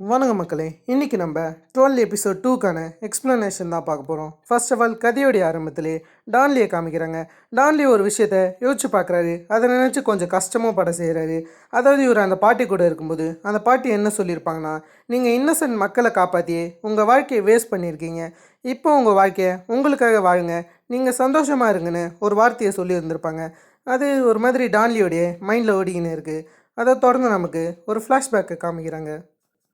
வணக்கம் மக்களே, இன்றைக்கி நம்ம 12 எபிசோட் 2க்கான எக்ஸ்ப்ளனேஷன் தான் பார்க்க போகிறோம். ஃபர்ஸ்ட் ஆஃப் ஆல், கதையோடைய ஆரம்பத்திலே டான்லியை காமிக்கிறாங்க. டான்லி ஒரு விஷயத்தை யோசிச்சு பார்க்குறாரு. அதை நினச்சி கொஞ்சம் கஷ்டமும் பட செய்கிறாரு. அதாவது இவர் அந்த பாட்டி கூட இருக்கும்போது அந்த பாட்டி என்ன சொல்லியிருப்பாங்கன்னா, நீங்கள் இன்னசென்ட் மக்களை காப்பாற்றியே உங்கள் வாழ்க்கையை வேஸ்ட் பண்ணியிருக்கீங்க. இப்போ உங்கள் வாழ்க்கையை உங்களுக்காக வாழுங்க, நீங்கள் சந்தோஷமாக இருங்கன்னு ஒரு வார்த்தையை சொல்லியிருந்திருப்பாங்க. அது ஒரு மாதிரி டான்லியோடைய மைண்டில் ஓடிக்கின்னு இருக்குது. அதை தொடர்ந்து நமக்கு ஒரு ஃப்ளாஷ்பேக்கை காமிக்கிறாங்க.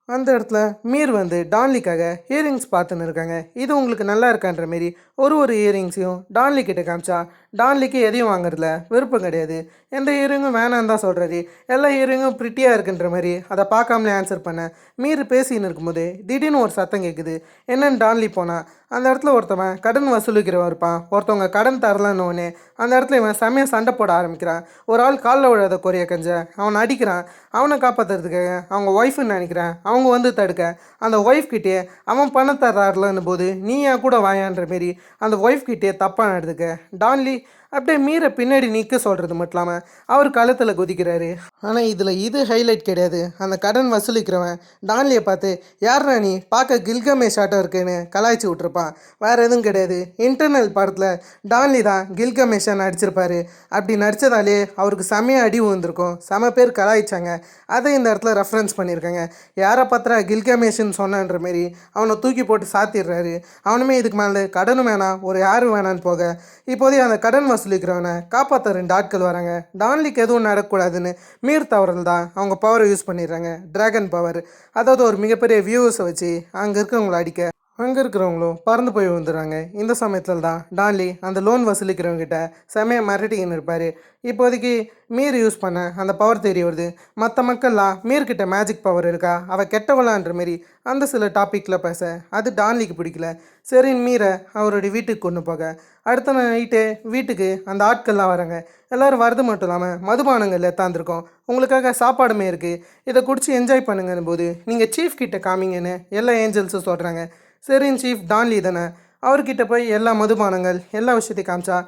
அந்த இடத்துல மீர் டான்லிக்காக இயரிங்ஸ் பார்த்துன்னு இருக்காங்க. இது உங்களுக்கு நல்லா இருக்கான்ற மாரி ஒரு இயரிங்ஸையும் டான்லி கிட்ட காமிச்சா டான்லிக்கு எதையும் வாங்குறதுல விருப்பம் கிடையாது. எந்த இயரிங்கும் வேணான்னு தான் சொல்கிறாரு. எல்லா இயரிங்கும் ப்ரிட்டியாக இருக்குன்ற மாதிரி அதை பார்க்காமலே ஆன்சர் பண்ண மீர் பேசின்னு இருக்கும்போது திடீர்னு ஒரு சத்தம் கேட்குது. என்னன்னு டான்லி போனால் அந்த இடத்துல ஒருத்தவன் கடன் வசூலிக்கிறவன் இருப்பான். ஒருத்தவங்க கடன் தரலன்னு அந்த இடத்துல இவன் செம்மையாக சண்டை போட ஆரம்பிக்கிறான். ஒரு ஆள் காலில் விழாத குறைய கஞ்ச அவனை அடிக்கிறான். அவனை காப்பாற்றுறதுக்காக அவங்க ஒய்ஃப்னு நினைக்கிறேன் அவங்க தடுக்க அந்த ஒய்ஃப் கிட்டே அவன் பணம் தர்றாருலன்னு போது நீ ஏன் கூட வாயான்ற மாரி அந்த ஒய்ஃப் கிட்டே தப்பாக நடந்துக்க டான்லி அப்படியே மீரை பின்னாடி நிற்க சொல்கிறது மட்டும் இல்லாமல் அவர் கழுத்தில் குதிக்கிறாரு. ஆனால் இதில் இது ஹைலைட் கிடையாது. அந்த கடன் வசூலிக்கிறவன் டான்லியை பார்த்து யாரா நீ பார்க்க கில்கமேஷ் ஆட்டம் இருக்குன்னு கலாய்ச்சி விட்ருப்பான். வேறு எதுவும் கிடையாது. இன்டர்னல் படத்தில் டான்லி தான் கில்கமேஷாக நடிச்சிருப்பார். அப்படி நடித்ததாலே அவருக்கு செமையாக அடி விழுந்திருக்கும். செம பேர் கலாய்ச்சாங்க. அதை இந்த இடத்துல ரெஃபரன்ஸ் பண்ணியிருக்காங்க. யாரை பார்த்தா கில்கமேஷன் சொன்னன்ற மாரி அவனை தூக்கி போட்டு சாத்திடுறாரு. அவனுமே இதுக்கு மேலே கடனும் வேணாம் ஒரு யாரும் வேணான்னு போக இப்போதைய அந்த கடன் வசூலிக்கிறவனை காப்பாற்ற 2 ஆட்கள் வராங்க. டான்லிக்கு எதுவும் நடக்கக்கூடாதுன்னு மீர் தவறல் தான் அவங்க பவரை யூஸ் பண்ணிடுறாங்க. டிராகன் பவர், அதாவது ஒரு மிகப்பெரிய வியூஸை வச்சு அங்கே இருக்கவங்களை அடிக்க அங்கே இருக்கிறவங்களும் பறந்து போய் வந்துடுறாங்க. இந்த சமயத்தில் தான் டான்லி அந்த லோன் வசூலிக்கிறவங்ககிட்ட செமையாக மிரட்டிக்கின்னு இருப்பார். இப்போதைக்கு மீர் யூஸ் பண்ண அந்த பவர் தெரிய வருது. மற்ற மக்கள்லாம் மீர்கிட்ட மேஜிக் பவர் இருக்கா, அவள் கெட்டவளான்ற மாரி அந்த சில டாப்பிக்கில் பேச அது டான்லிக்கு பிடிக்கல. சரின்னு மீரை அவருடைய வீட்டுக்கு கொண்டு போக அடுத்த நைட்டே வீட்டுக்கு அந்த ஆட்கள்லாம் வராங்க. எல்லோரும் வரது மட்டும் இல்லாமல் மதுபானங்கள் எத்தாந்துருக்கோம், உங்களுக்காக சாப்பாடுமே இருக்குது, இதை குடிச்சு என்ஜாய் பண்ணுங்கன்னு போது நீங்கள் சீஃப் கிட்ட காமிங்கன்னு எல்லா ஏஞ்சல்ஸும் சொல்கிறாங்க. சரின்னு சீஃப் டான்லி தானே, அவர்கிட்ட போய் எல்லா மதுபானங்கள் எல்லா விஷயத்தையும் காமிச்சா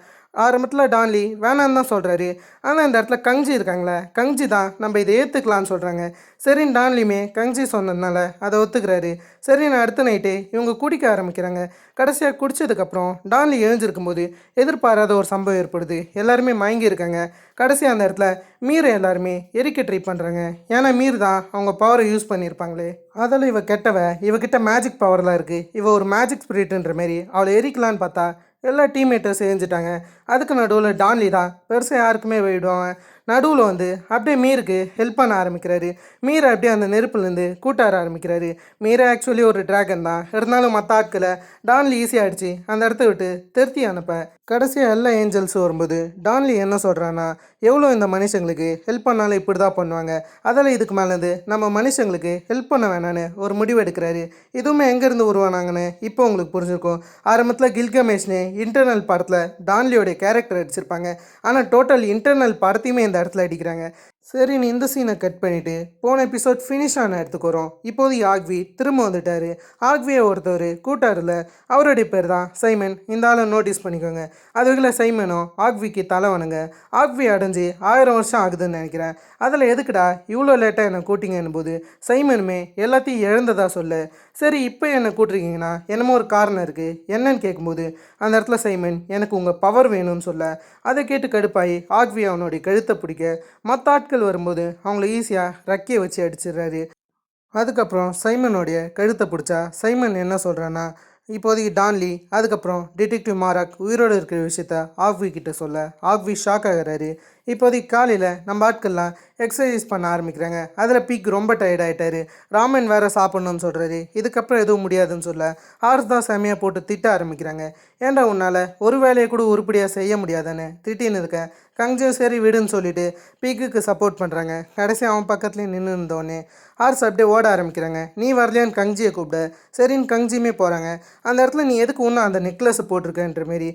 ஆரம்பத்தில் டான்லி வேணான்னு தான் சொல்கிறாரு. ஆனால் இந்த இடத்துல கங்ஜி இருக்காங்களே, கங்ஜி தான் நம்ம இதை ஏற்றுக்கலான்னு சொல்கிறாங்க. சரின்னு டான்லியுமே கங்ஜி சொன்னதுனால அதை ஒத்துக்கிறாரு. சரின்னு அடுத்த நைட்டே இவங்க குடிக்க ஆரம்பிக்கிறாங்க. கடைசியாக குடித்ததுக்கப்புறம் டான்லி எழுந்திருக்கும்போது எதிர்பாராத ஒரு சம்பவம் ஏற்படுது. எல்லாருமே மயங்கி இருக்காங்க. கடைசியாக அந்த இடத்துல மீரை எல்லாருமே எரிக்க ட்ரை பண்ணுறாங்க. ஏன்னா மீர் தான் அவங்க பவரை யூஸ் பண்ணியிருப்பாங்களே. அதில் இவ கெட்டவ, இவகிட்ட மேஜிக் பவர்லாம் இருக்குது, இவ ஒரு மேஜிக் ஸ்பிரிட்ன்ற மாரி அவளை எரிக்கலான்னு பார்த்தா எல்லா டீம்மேட்டும் செஞ்சுட்டாங்க. அதுக்கு நடுவில் டான்லி தான் பெருசாக யாருக்குமே விடுவாங்க. நடுவில் அப்படியே மீருக்கு ஹெல்ப் பண்ண ஆரம்பிக்கிறாரு. மீரை அப்படியே அந்த நெருப்புலேருந்து கூட்டார ஆரம்பிக்கிறாரு. மீரை ஆக்சுவலி ஒரு டிராகன் தான், இருந்தாலும் மற்ற ஆட்களை டான்லி ஈஸியாக அடிச்சு அந்த இடத்த விட்டு திருத்தி அனுப்ப கடைசியாக எல்லா ஏஞ்சல்ஸும் வரும்போது டான்லி என்ன சொல்கிறான்னா, எவ்வளோ இந்த மனுஷங்களுக்கு ஹெல்ப் பண்ணாலும் இப்படி தான் பண்ணுவாங்க, அதில் இதுக்கு மேலேருந்து நம்ம மனுஷங்களுக்கு ஹெல்ப் பண்ண வேணான்னு ஒரு முடிவு எடுக்கிறாரு. இதுவுமே எங்கேருந்து உருவானாங்கன்னு இப்போ உங்களுக்கு புரிஞ்சிருக்கும். ஆரம்பத்தில் கில்கமேஷ்னு இன்டர்னல் படத்தில் டான்லியோடைய கேரக்டர் அடிச்சிருப்பாங்க. ஆனால் டோட்டல் இன்டர்னல் படத்தையுமே இந்த இடத்துல அடிக்கிறாங்க. சரின்னு இந்த சீனை கட் பண்ணிவிட்டு போன எபிசோட் ஃபினிஷ் ஆன இடத்துக்கு வரும். இப்போதைக்கு ஆக்வி திரும்ப வந்துட்டார். ஆக்வியை ஒருத்தவர் கூட்டாரில், அவருடைய பேர் தான் சைமன். இந்த ஆளை நோட்டீஸ் பண்ணிக்கோங்க. அதுக்குள்ள சைமனும் ஆக்விக்கு தலை வணங்க. ஆக்வி அடைஞ்சு 1000 வருஷம் ஆகுதுன்னு நினைக்கிறேன். அதில் எதுக்குடா இவ்வளோ லேட்டாக என்னை கூட்டிங்கன்னு போது சைமனுமே எல்லாத்தையும் இழந்ததா சொல்ல, சரி இப்போ என்னை கூட்டிருக்கீங்கன்னா என்னமோ ஒரு காரணம் இருக்குது என்னன்னு கேட்கும்போது அந்த இடத்துல சைமன் எனக்கு உங்கள் பவர் வேணும்னு சொல்ல, அதை கேட்டு கடுப்பாயி ஆக்வி அவனுடைய கழுத்தை பிடிக்க மற்ற ஆட்கள் வரும்போது அவங்கள ஈஸியாக ரக்கையை வச்சு அடிச்சிடுறாரு. அதுக்கப்புறம் சைமனுடைய கழுத்தை பிடிச்சா சைமன் என்ன சொல்கிறான்னா, இப்போதைக்கு டான்லி அதுக்கப்புறம் டிடெக்டிவ் மாராக் உயிரோடு இருக்கிற விஷயத்த ஆக்வி கிட்ட சொல்ல ஆக்வி ஷாக் ஆகிறாரு. இப்போதைக்கு காலையில் நம்ம ஆட்கள்லாம் எக்ஸசைஸ் பண்ண ஆரம்பிக்கிறாங்க. அதில் பீக் ரொம்ப டயர்ட் ஆகிட்டாரு. ராமன் வேறு சாப்பிட்ணுன்னு சொல்கிறாரு. இதுக்கப்புறம் எதுவும் முடியாதுன்னு சொல்ல ஆர்ஸ் தான் செமையாக போட்டு திட்ட ஆரம்பிக்கிறாங்க. ஏன்டா உன்னால் ஒரு வேலையை கூட உருப்படியாக செய்ய முடியாதானே திட்டின்னு இருக்கேன். கங்ஜியும் சரி விடுன்னு சொல்லிட்டு பீக்குக்கு சப்போர்ட் பண்ணுறாங்க. கடைசி அவன் பக்கத்துலேயும் நின்று இருந்தோடனே ஆர்ஸ் அப்படியே ஓட ஆரம்பிக்கிறாங்க. நீ வரலையான்னு கங்ஜியை கூப்பிட சரின்னு கங்ஜியுமே போகிறாங்க. அந்த இடத்துல நீ எதுக்கு ஒன்றும் அந்த நெக்லஸை போட்டிருக்கன்ற மாரி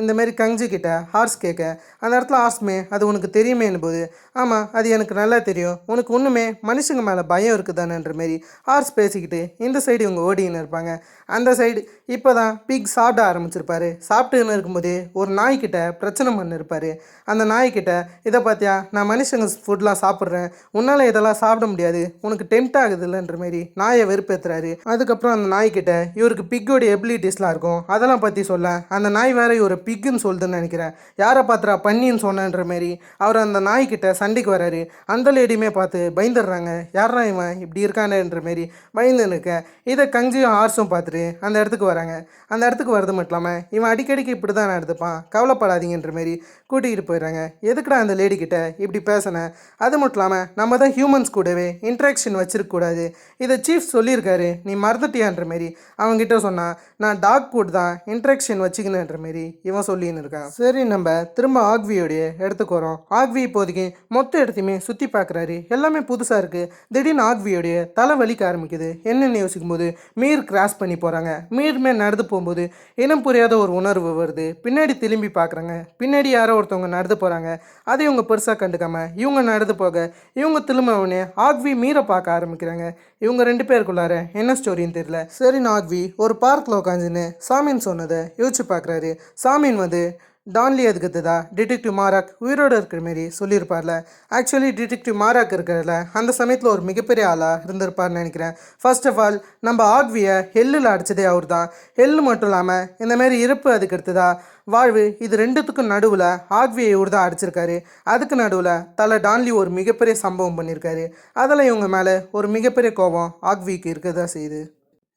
இந்தமாரி கங்ஜி கிட்ட ஹார்ஸ் கேட்க அந்த இடத்துல ஹார்ஸ்மே அது உனக்கு தெரியுமேன்னு போது ஆமாம் அது எனக்கு நல்லா தெரியும், உனக்கு ஒன்றுமே மனுஷங்க மேலே பயம் இருக்குதானன்ற மாரி ஹார்ஸ் பேசிக்கிட்டு இந்த சைடு இவங்க ஓடின்னு இருப்பாங்க. அந்த சைடு இப்போ தான் பிக் சாப்பிட ஆரம்பிச்சிருப்பாரு. சாப்பிட்டுன்னு இருக்கும்போதே ஒரு நாய்க்கிட்ட பிரச்சனை பண்ணிருப்பாரு. அந்த நாய்க்கிட்ட இதை பார்த்தியா நான் மனுஷங்க ஃபுட்லாம் சாப்பிட்றேன், உன்னால் இதெல்லாம் சாப்பிட முடியாது, உனக்கு டெம்ட் ஆகுது இல்லைன்ற மாரி நாயை வெறுப்பேற்றுறாரு. அதுக்கப்புறம் அந்த நாய்க்கிட்ட இவருக்கு பிக்கோடைய எபிலிட்டிஸ்லாம் இருக்கும் அதெல்லாம் பற்றி சொல்ல அந்த நாய் வேற இவரை பிக்குன்னு சொல்லுதுன்னு நினைக்கிறேன், யாரை பார்த்துறா பண்ணின்னு சொன்னன்ற மாரி அவர் அந்த நாய்க்கிட்ட சண்டைக்கு வராரு. அந்த லேடியுமே பார்த்து பயந்துடுறாங்க, யாரா இவன் இப்படி இருக்கானேன்ற மாரி பயந்து நிற்க இதை கஞ்சியும் ஹார்ஸும் பார்த்துட்டு அந்த இடத்துக்கு வராங்க. அந்த இடத்துக்கு வரது மட்டும் இல்லாமல் இவன் அடிக்கடிக்கு இப்படி தான் எடுத்துப்பான், கவலைப்படாதீங்கன்ற மாரி கூட்டிகிட்டு போயிடுறாங்க. எதுக்குடா அந்த லேடி கிட்ட இப்படி பேசினேன், அது மட்டும் இல்லாமல் நம்ம தான் ஹியூமன்ஸ் கூடவே இன்ட்ராக்ஷன் வச்சிருக்கக்கூடாது, இதை சீஃப் சொல்லியிருக்காரு நீ மறந்துட்டியான்ற மாரி அவங்ககிட்ட சொன்னால் நான் டாக் கூட தான் இன்ட்ராக்ஷன் வச்சுக்கணுன்ற மாரி இவன் சொல்லின்னு இருக்கான். சரி நம்ம திரும்ப ஆக்வியோடைய இடத்துக்கு வரோம். ஆக்வி இப்போதைக்கு மொத்த இடத்தையுமே சுற்றி பார்க்குறாரு, எல்லாமே புதுசாக இருக்குது. திடீர்னு ஆக்வியோடைய தலை வலிக்க ஆரம்பிக்குது. என்னென்னு யோசிக்கும் போது மீர் கிராஸ் பண்ணி போகிறாங்க. மீருமே நடந்து போகும்போது இனம் புரியாத ஒரு உணர்வு வருது. பின்னாடி திரும்பி பார்க்குறாங்க, பின்னாடி யாரோ ஒருத்தவங்க நடந்து போகிறாங்க. அதை இவங்க பெருசாக கண்டுக்காம இவங்க நடந்து போக இவங்க திரும்பவுடனே ஆக்வி மீரை பார்க்க ஆரம்பிக்கிறாங்க. இவங்க ரெண்டு பேருக்குள்ளார என்ன ஸ்டோரின்னு தெரியல. சரி ஆக்வி ஒரு பார்க்கில் உட்காந்துன்னு சாமின்னு சொன்னதை யோசிச்சு பார்க்குறாரு. சாமின் வந்து டான்லி அதுக்குதா டிடெக்டிவ் மாராக் உயிரோடு இருக்கிற மாரி சொல்லியிருப்பார்ல. ஆக்சுவலி டிடெக்டிவ் மாராக் இருக்கிறதுல அந்த சமயத்தில் ஒரு மிகப்பெரிய ஆளாக இருந்திருப்பார்னு நினைக்கிறேன். ஃபர்ஸ்ட் ஆஃப் ஆல் நம்ம ஆக்வியை ஹெல்லில் அடித்ததே அவர் தான். ஹெல்லு மட்டும் இல்லாமல் இந்தமாரி இறப்பு அதுக்கு எடுத்ததா வாழ்வு, இது ரெண்டுத்துக்கும் நடுவில் ஆக்வியை இவர் தான் அடிச்சிருக்காரு. அதுக்கு நடுவில் தலை டான்லி ஒரு மிகப்பெரிய சம்பவம் பண்ணியிருக்காரு. அதில் இவங்க மேலே ஒரு மிகப்பெரிய கோபம் ஆக்விக்கு இருக்கதா செய்யுது.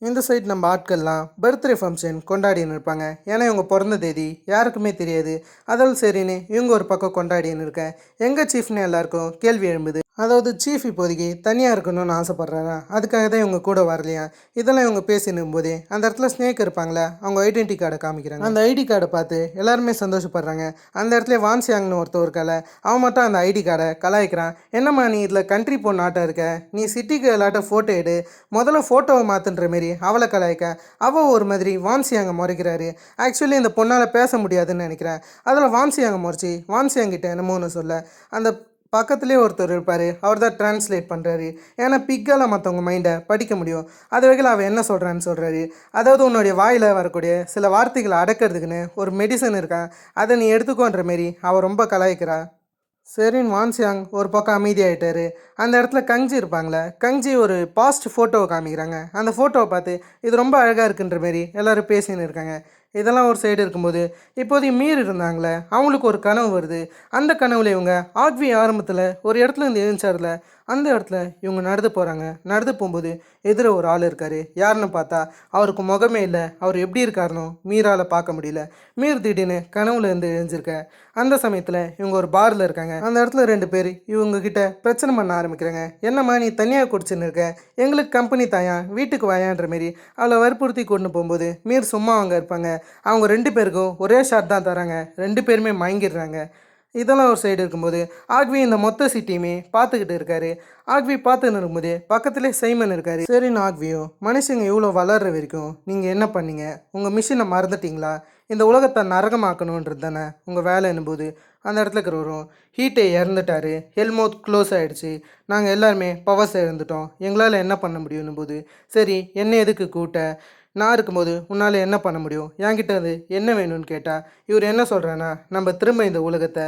இந்த சைடு நம்ம ஆட்கள்லாம் பர்த்டே ஃபங்க்ஷன் கொண்டாடின்னு இருப்பாங்க. ஏன்னா இவங்க பிறந்த தேதி யாருக்குமே தெரியாது. அதால் சரின்னு இவங்க ஒரு பக்கம் கொண்டாடின்னு இருக்கேன். எங்கள் சீஃப்னு எல்லாருக்கும் கேள்வி எழும்புது. அதாவது சீஃப் இப்போதைக்கு தனியாக இருக்கணும்னு ஆசைப்பட்றாரா, அதுக்காக தான் இவங்க கூட வரலையா. இதெல்லாம் இவங்க பேசினும் போதே அந்த இடத்துல ஸ்னேக் இருப்பாங்களே, அவங்க ஐடென்டி கார்டை காமிக்கிறாங்க. அந்த ஐடி கார்டை பார்த்து எல்லாருமே சந்தோஷப்படுறாங்க. அந்த இடத்துல வான்சியாங்னு ஒருத்தர் இருக்கால, அவன் மட்டும் அந்த ஐடி கார்டை கலாய்க்கிறான். என்னம்மா நீ இதில் கண்ட்ரி போன் ஆட்டம் இருக்க, நீ சிட்டிக்கு எல்லாட்டும் ஃபோட்டோ எடு, முதல்ல ஃபோட்டோவை மாற்றுன்ற மாரி அவளை கலாய்க்க அவள் ஒரு மாதிரி வான்சியாங்க முறைக்கிறாரு. ஆக்சுவலி இந்த பொண்ணால் பேச முடியாதுன்னு நினைக்கிறேன். அதில் வான்சியாங்க முறைச்சி வான்சியாங்கிட்ட என்னமோன்னு சொல்ல அந்த பக்கத்துலேயே ஒருத்தர் இருப்பார், அவர் தான் டிரான்ஸ்லேட் பண்ணுறாரு. ஏன்னா பிக்கால் மற்றவங்க மைண்டை படிக்க முடியும். அது வகையில் அவள் என்ன சொல்கிறான்னு சொல்கிறாரு. அதாவது உன்னுடைய வாயில் வரக்கூடிய சில வார்த்தைகளை அடக்கிறதுக்குன்னு ஒரு மெடிசன் இருக்கான், அதை நீ எடுத்துக்கோன்ற மாரி அவள் ரொம்ப கலாய்க்கிறா. சரின்னு வான்சியாங் ஒரு பக்கம் அமைதியாகிட்டாரு. அந்த இடத்துல கங்ஜி இருப்பாங்களே, கங்ஜி ஒரு பாஸ்ட் ஃபோட்டோவை காமிக்கிறாங்க. அந்த ஃபோட்டோவை பார்த்து இது ரொம்ப அழகாக இருக்குன்ற மாரி எல்லோரும் பேசின்னு இருக்காங்க. இதெல்லாம் ஒரு சைடு இருக்கும்போது இப்போதைய மீர் இருந்தாங்களே, அவங்களுக்கு ஒரு கனவு வருது. அந்த கனவுல இவங்க ஆக்வி ஆரம்பத்தில் ஒரு இடத்துல இருந்து எழுந்தார்ல, அந்த இடத்துல இவங்க நடந்து போகிறாங்க. நடந்து போகும்போது எதிர ஒரு ஆள் இருக்கார். யாருன்னு பார்த்தா அவருக்கு முகமே இல்லை. அவர் எப்படி இருக்காருனோ மீரால் பார்க்க முடியல. மீர் திடீர்னு கனவுல இருந்து எழுந்திருக்க அந்த சமயத்தில் இவங்க ஒரு பாரில் இருக்காங்க. அந்த இடத்துல ரெண்டு பேர் இவங்க கிட்ட பிரச்சனை பண்ண ஆரம்பிக்கிறாங்க. என்னம்மா நீ தனியாக குடிச்சுன்னு இருக்க, எங்களுக்கு கம்பெனி தாயா, வீட்டுக்கு வாயான்ற மாரி அவளை வற்புறுத்தி கொண்டு போகும்போது மீர் சும்மா அவங்க இருப்பாங்க. அவங்க ரெண்டு பேருக்கும் ஒரே ஷாட் தான் தராங்க. ரெண்டு பேருமே மயங்கிடுறாங்க. இதெல்லாம் ஒரு சைடு இருக்கும்போது ஆக்வி இந்த மொத்த சிட்டியுமே பார்த்துக்கிட்டு இருக்காரு. ஆக்வி பார்த்துன்னு இருக்கும்போது பக்கத்துலேயே சைமன் இருக்காரு. சரின்னு ஆக்வியும் மனுஷங்க இவ்வளோ வளர்ற வரைக்கும் நீங்கள் என்ன பண்ணீங்க, உங்கள் மிஷினை மறந்துட்டிங்களா, இந்த உலகத்தை நரகமாக்கணுன்றது தானே உங்கள் வேலை என்னும்போது அந்த இடத்துல இருக்கிறவரும் ஹீட்டை இறந்துட்டாரு, ஹெல்மோத் க்ளோஸ் ஆகிடுச்சு, நாங்கள் எல்லாருமே பவர்ஸ் இழந்துட்டோம், எங்களால் என்ன பண்ண முடியும்னு போது சரி என்ன எதுக்கு கூட்ட, நான் இருக்கும்போது உன்னால் என்ன பண்ண முடியும், என்கிட்ட அது என்ன வேணும்னு கேட்டால் இவர் என்ன சொல்கிறேன்னா நம்ம திரும்ப இந்த உலகத்தை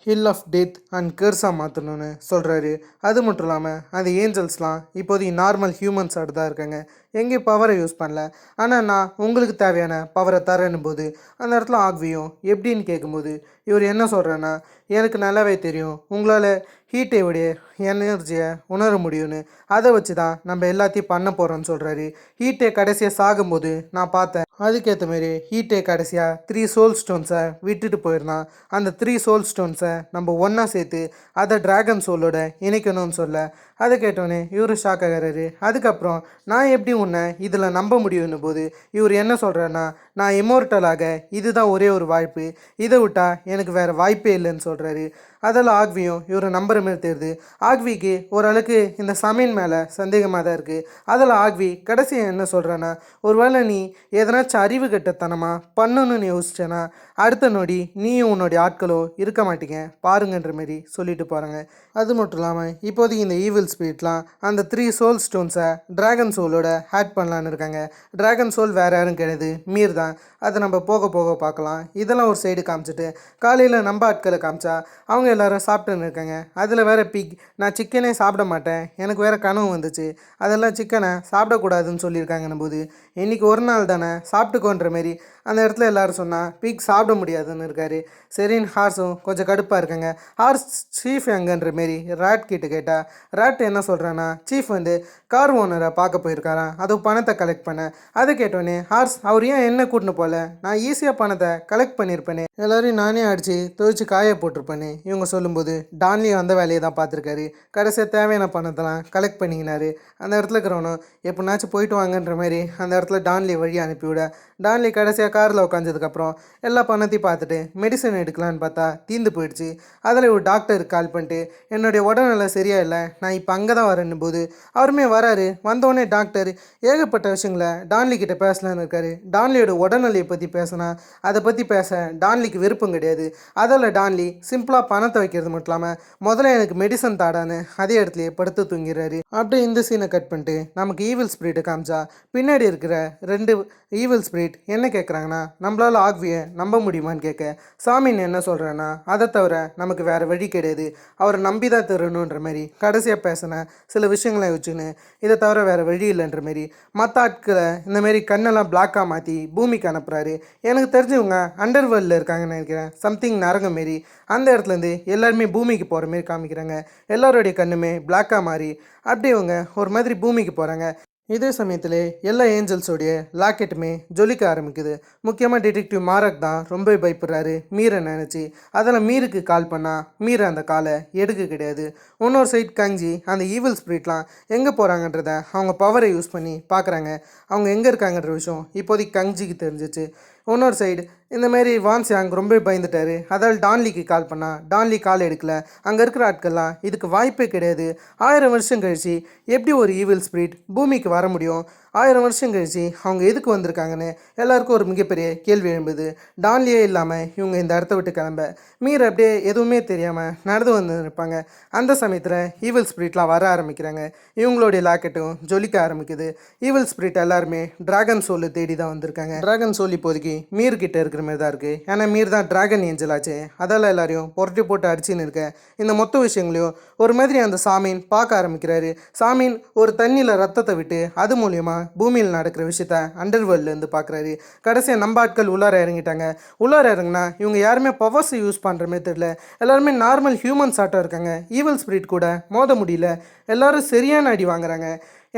ஹில் ஆஃப் டெத் அண்ட் கர்ஸாக மாற்றணும்னு சொல்கிறாரு. அது மட்டும் இல்லாமல் அந்த ஏஞ்சல்ஸ்லாம் இப்போதைக்கு நார்மல் ஹியூமன்ஸாக தான் இருக்காங்க, எங்கேயும் பவரை யூஸ் பண்ணல. ஆனால் நான் உங்களுக்கு தேவையான பவரை தரேன்னும் போது அந்த இடத்துல ஆக்வியும் எப்படின்னு கேட்கும்போது இவர் என்ன சொல்கிறேன்னா எனக்கு நல்லாவே தெரியும் உங்களால் ஹீட்டோடைய எனர்ஜியை உணர முடியும்னு, அதை வச்சு தான் நம்ம எல்லாத்தையும் பண்ண போகிறோன்னு சொல்கிறாரு. ஹீட்டை கடைசியாக சாகும்போது நான் பார்த்தேன், அதுக்கேற்ற மாரி ஹீட்டை கடைசியாக 3 சோல் ஸ்டோன்ஸை விட்டுட்டு போயிருந்தான். அந்த 3 சோல் ஸ்டோன்ஸை நம்ம ஒன்றா சேர்த்து அதை டிராகன் சோலோட இணைக்கணும்னு சொல்ல அதை கேட்டோன்னே இவர் ஷாக் ஆகிறாரு. அதுக்கப்புறம் நான் எப்படி உன்னை இதில் நம்ப முடியும்னு போது இவர் என்ன சொல்கிறேன்னா நான் இம்மோர்டலாக இதுதான் ஒரே ஒரு வாய்ப்பு, இதை விட்டால் எனக்கு வேறு வாய்ப்பே இல்லைன்னு சொல்கிறாரு. அதில் ஆக்வியும் இவரை நம்புற மாதிரி தெரியுது. ஆக்விக்கு ஓரளவுக்கு இந்த சாமியின் மேலே சந்தேகமாக தான் இருக்குது. அதில் ஆக்வி கடைசியாக என்ன சொல்கிறான்னா, ஒருவேளை நீ எதனாச்சும் அறிவு கட்டத்தனமாக பண்ணணும்னு யோசிச்சேன்னா அடுத்த நொடி நீயும் உன்னுடைய ஆட்களோ இருக்க மாட்டீங்க பாருங்கன்ற மாரி சொல்லிட்டு போகிறாங்க. அது மட்டும் இல்லாமல் இப்போதைக்கு இந்த ஈவில் ஸ்பிரிட்லாம் அந்த 3 சோல் ஸ்டோன்ஸை டிராகன் சோலோட ஆட் பண்ணலான்னு இருக்காங்க. டிராகன் சோல் வேறு யாரும் கிடையாது, மீர் தான். அதை நம்ம போக போக பார்க்கலாம். இதெல்லாம் ஒரு சைடு காமிச்சிட்டு காலையில் நம்ம ஆட்களை காமிச்சா அவங்க எல்லாரும் சாப்பிட்டுன்னு இருக்காங்க. அதில் வேறு பிக், நான் சிக்கனே சாப்பிட மாட்டேன், எனக்கு வேறு கனவு வந்துச்சு, அதெல்லாம் சிக்கனை சாப்பிடக்கூடாதுன்னு சொல்லியிருக்காங்கன்னு போது இன்றைக்கி ஒரு நாள் தானே சாப்பிட்டுக்கோன்ற மாரி அந்த இடத்துல எல்லோரும் சொன்னால் பிக் சாப்பிட முடியாதுன்னு இருக்காரு. சரின்னு ஹார்ஸும் கொஞ்சம் கடுப்பாக இருக்காங்க. ஹார்ஸ் சீஃப் எங்கன்ற மாரி ராட் கிட்ட கேட்டால் ராட் என்ன சொல்கிறான்னா, சீஃப் வந்து கார் ஓனரை பார்க்க போயிருக்காராம், அதுவும் பணத்தை கலெக்ட் பண்ண. அதை கேட்டோன்னே ஹார்ஸ், அவர் ஏன் என்ன கூட்டின்னு போகல, நான் ஈஸியாக பணத்தை கலெக்ட் பண்ணியிருப்பேனே, எல்லாரையும் நானே அடித்து துவைச்சி காய போட்டிருப்பேனே. இவங்க சொல்லும்போது டான்லியும் அந்த வேலையை தான் பார்த்துருக்காரு. கடைசியாக தேவையான பணத்தெல்லாம் கலெக்ட் பண்ணிக்கினாரு. அந்த இடத்துல இருக்கிறவனும் எப்படினாச்சும் போயிட்டு வாங்கன்ற மாதிரி அந்த இடத்துல டான்லி வழி அனுப்பிவிட, டான்லி கடைசியாக காரில் உட்காந்ததுக்கப்புறம் எல்லா பணத்தையும் பார்த்துட்டு மெடிசன் எடுக்கலான்னு பார்த்தா தீந்து போயிடுச்சு. அதில் ஒரு டாக்டருக்கு கால் பண்ணிட்டு என்னுடைய உடல்நிலை சரியா இல்லை, நான் இப்போ அங்கே தான் வரேன்னு போது அவருமே வராரு. வந்தோடனே டாக்டர் ஏகப்பட்ட விஷயங்களை டான்லி கிட்ட பேசலான்னு இருக்காரு. டான்லியோட உடல்நிலையை பற்றி பேசினா அதை பற்றி பேச டான்லிக்கு விருப்பம் கிடையாது. அதில் டான்லி சிம்பிளாக பணத்தை வைக்கிறது மட்டும் இல்லாமல் முதல்ல எனக்கு மெடிசன் தாடான்னு அதே இடத்துலையே படுத்து தூங்கிறாரு. அப்படியே இந்த சீனை கட் பண்ணிட்டு நமக்கு ஈவில் ஸ்பிரிட்டை காமிச்சா பின்னாடி இருக்கிற 2 ஈவில் ஸ்பிரிட் என்ன கேட்குறாங்கன்னா, நம்மளால் ஆக்வியை நம்ப முடியுமான்னு கேட்க சாமின் என்ன சொல்கிறேன்னா, அதை தவிர நமக்கு வேறு வழி கிடையாது, அவரை நம்பி தான் தரணுன்ற மாதிரி கடைசியாக பேசின சில விஷயங்களை வச்சுன்னு இதை தவிர வேறு வழி இல்லைன்ற மாரி மற்ற ஆட்களை இந்தமாரி கண்ணெல்லாம் பிளாக்காக மாற்றி பூமிக்கு அனுப்புகிறாரு. எனக்கு தெரிஞ்சவங்க அண்டர் வேர்ல்டில் இருக்காங்கன்னு நினைக்கிறேன், சம்திங் நரகம் மாரி. அந்த இடத்துலேருந்து எல்லாருமே பூமிக்கு போகிற மாரி காமிக்கிறாங்க. எல்லாருடைய கண்ணுமே பிளாக்காக மாறி அப்படி இவங்க ஒரு மாதிரி பூமிக்கு போகிறாங்க. இதே சமயத்தில் எல்லா ஏஞ்சல்ஸோடைய லாக்கெட்டுமே ஜொலிக்க ஆரம்பிக்குது. முக்கியமாக டிடெக்டிவ் மாரக் தான் ரொம்ப பயப்படுறாரு மீரை நினச்சி. அதில் மீருக்கு கால் பண்ணால் மீரை அந்த காலை எடுக்க கிடையாது. இன்னொரு சைட் கஞ்சி அந்த ஈவில் ஸ்பிரிட்லாம் எங்கே போகிறாங்கன்றத அவங்க பவரை யூஸ் பண்ணி பார்க்குறாங்க. அவங்க எங்கே இருக்காங்கன்ற விஷயம் இப்போதைக்கு கஞ்சிக்கு தெரிஞ்சிச்சு. இன்னொரு சைடு இந்தமாரி வான்சியாங் ரொம்ப பயந்துட்டார். அதால் டான்லிக்கு கால் பண்ணால் டான்லி கால் எடுக்கல. அங்கே இருக்கிற ஆட்கள்லாம் இதுக்கு வாய்ப்பே கிடையாது, 1000 வருஷம் கழிச்சு எப்படி ஒரு ஈவில் ஸ்பிரிட் பூமிக்கு வர முடியும், 1000 வருஷம் கழிச்சு அவங்க எதுக்கு வந்திருக்காங்கன்னு எல்லாருக்கும் ஒரு மிகப்பெரிய கேள்வி எழும்புது. டான்லியே இல்லாமல் இவங்க இந்த இடத்த விட்டு கிளம்ப மீர் அப்படியே எதுவுமே தெரியாமல் நடந்து வந்து இருப்பாங்க. அந்த சமயத்தில் ஈவில் ஸ்பிரிட்லாம் வர ஆரம்பிக்கிறாங்க. இவங்களுடைய லாக்கெட்டும் ஜொலிக்க ஆரம்பிக்குது. ஈவில் ஸ்பிரிட் எல்லாருமே டிராகன் சோலை தேடி தான் வந்திருக்காங்க. டிராகன் சோல் இப்போதைக்கு மீர் கிட்ட இருக்கிற மாதிரி தான் இருக்குது. ஏன்னா மீர் தான் டிராகன் ஏஞ்சல் ஆச்சு. அதால் எல்லாரையும் புரட்டி போட்டு அடிச்சுன்னு இருக்க இந்த மொத்த விஷயங்களையும் ஒரு மாதிரி அந்த சாமீன் பார்க்க ஆரம்பிக்கிறாரு. சாமீன் ஒரு தண்ணியில் ரத்தத்தை விட்டு அது மூலியமாக பூமியில் நடக்கிற விஷயத்த அண்டர்வேர்ல்ட்லேருந்து பார்க்குறாரு. கடைசியாக நம்ம ஆட்கள் உள்ளார இறங்கிட்டாங்க. உள்ளார இறங்கினா இவங்க யாருமே பவர்ஸை யூஸ் பண்ணுற மாதிரி தெரியல. எல்லாருமே நார்மல் ஹியூமன்ஸ் ஆட்டம் இருக்காங்க. ஈவில் ஸ்பிரிட் கூட மோத முடியல. எல்லாரும் சரியான அடி வாங்குறாங்க.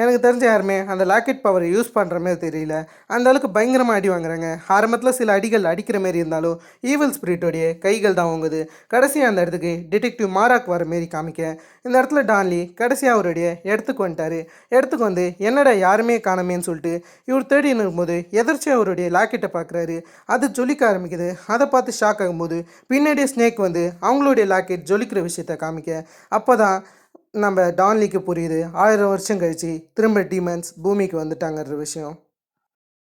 எனக்கு தெரிஞ்ச யாருமே அந்த லாக்கெட் பவரை யூஸ் பண்ணுற மாதிரி தெரியல. அந்த அளவுக்கு பயங்கரமாக அடி வாங்குறாங்க. ஆரம்பத்தில் சில அடிகள் அடிக்கிற மாதிரி இருந்தாலும் ஈவில் ஸ்பிரிட்டோடைய கைகள் தான் வாங்குது. கடைசியாக அந்த இடத்துக்கு டிடெக்டிவ் மாராக் வர மாரி காமிக்க இந்த இடத்துல டான்லி கடைசியாக அவருடைய இடத்துக்கு வந்துட்டார். இடத்துக்கு வந்து என்னடா யாருமே காணமேன்னு சொல்லிட்டு இவர் தேடி இருக்கும்போது எதிர்ச்சியாக அவருடைய லாக்கெட்டை பார்க்குறாரு. அது ஜொலிக்க ஆரம்பிக்குது. அதை பார்த்து ஷாக் ஆகும்போது பின்னாடியே ஸ்னேக் வந்து அவங்களுடைய லாக்கெட் ஜொலிக்கிற விஷயத்தை காமிக்க அப்போ தான் நம்ம டான்லிக்கு புரியுது 1000 வருஷம் கழிச்சு திரும்ப டீமன்ஸ் பூமிக்கு வந்துட்டாங்கன்ற விஷயம்.